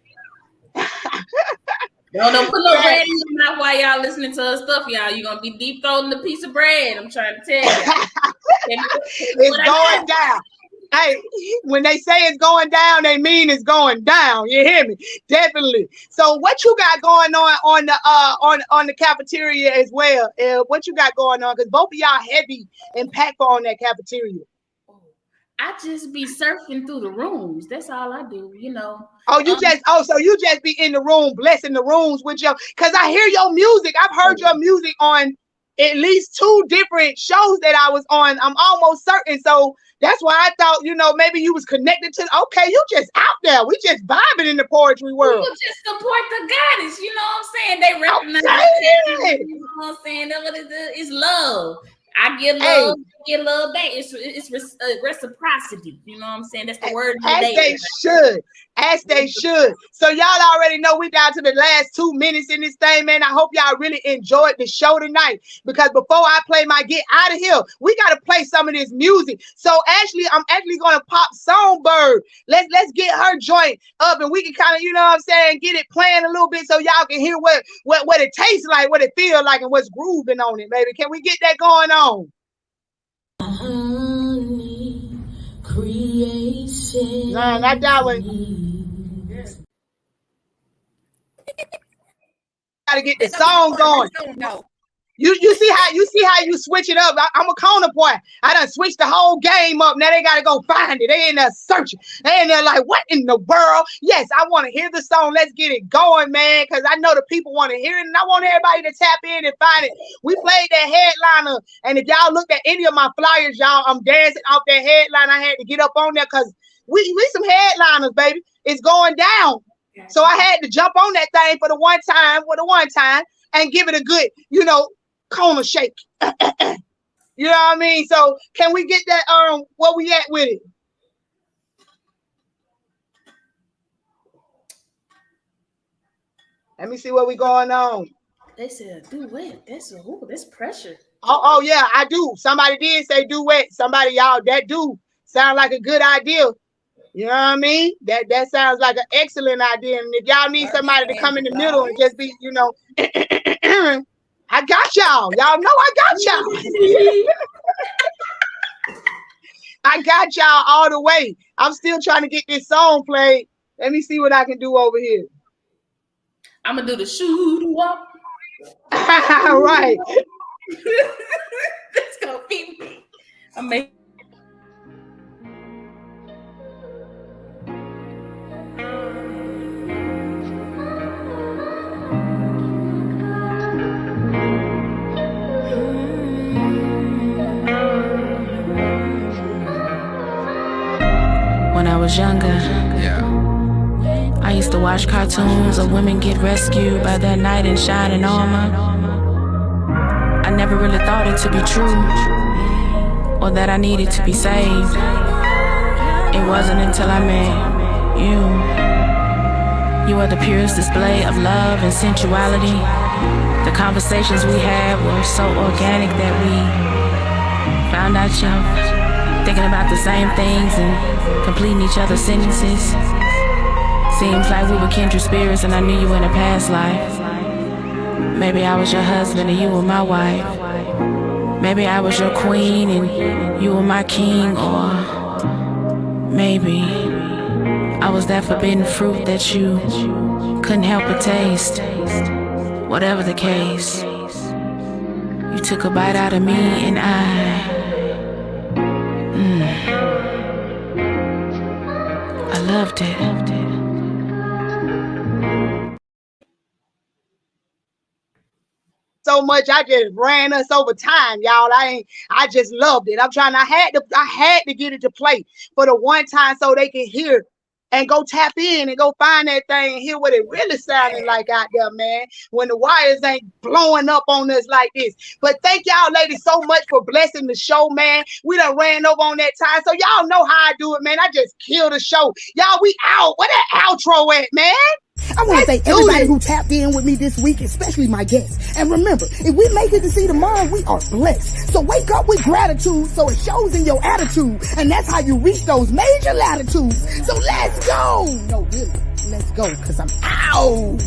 Don't put no bread in your mouth while y'all listening to her stuff, y'all. You're gonna be deep throating the piece of bread. I'm trying to tell you. It's going down. Hey, when they say it's going down, they mean it's going down. You hear me? Definitely. So what you got going on the cafeteria as well? What you got going on? Because both of y'all heavy and impactful on that cafeteria. I just be surfing through the rooms. That's all I do, you know. So you just be in the room, blessing the rooms with your, because I hear your music. I've heard your music on at least 2 different shows that I was on. I'm almost certain. So that's why I thought, maybe you was connected to. Okay, you just out there. We just vibing in the poetry world. You just support the goddess. You know what I'm saying? They recognize it. You know what I'm saying? That's what it is. It's love. I get love, get love back. It's reciprocity. You know what I'm saying? That's the word. As they should. So y'all already know we down to the last 2 minutes in this thing, man. I hope y'all really enjoyed the show tonight, because before I play my get out of here, we got to play some of this music. So I'm actually going to pop Songbird. Let's get her joint up, and we can kind of, you know what I'm saying, get it playing a little bit so y'all can hear what it tastes like, what it feels like, and what's grooving on it, baby. Can we get that going on? Nah, not that one. Gotta get the song going. You see how you switch it up. I'm a corner boy. I done switched the whole game up. Now they gotta go find it. They in there searching. They in there like, what in the world? Yes, I want to hear the song. Let's get it going, man, because I know the people want to hear it, and I want everybody to tap in and find it. We played that headliner, and if y'all looked at any of my flyers, y'all, I'm dancing off that headline. I had to get up on there because we some headliners, baby. It's going down. So I had to jump on that thing for the one time, and give it a good, corner shake. You know what I mean? So can we get that, where we at with it? Let me see what we going on. They said duet. That's pressure. Oh yeah, I do. Somebody did say duet. Somebody, y'all, that do sound like a good idea. You know what I mean? That sounds like an excellent idea. And if y'all need somebody to come in the middle and just be, I got y'all. Y'all know I got y'all. I got y'all all the way. I'm still trying to get this song played. Let me see what I can do over here. I'm gonna do the shoot up. Right. That's gonna be me. Amazing. When I was younger, I used to watch cartoons of women get rescued by their knight in shining armor. I never really thought it to be true, or that I needed to be saved. It wasn't until I met you. You were the purest display of love and sensuality. The conversations we had were so organic that we found ourselves thinking about the same things and completing each other's sentences. Seems like we were kindred spirits and I knew you in a past life. Maybe I was your husband and you were my wife. Maybe I was your queen and you were my king. Or maybe I was that forbidden fruit that you couldn't help but taste. Whatever the case, you took a bite out of me and I loved it. So much, I just ran us over time, y'all. I just loved it. I had to get it to play for the one time so they can hear and go tap in and go find that thing and hear what it really sounded like out there, man, when the wires ain't blowing up on us like this. But thank y'all ladies so much for blessing the show, man. We done ran over on that time, so y'all know how I do it, man. I just kill the show. Y'all, we out. Where that outro at, man? I want to thank everybody who tapped in with me this week, especially my guests. And remember, if we make it to see tomorrow, we are blessed. So wake up with gratitude so it shows in your attitude. And that's how you reach those major latitudes. So let's go. No, really, let's go, because I'm out.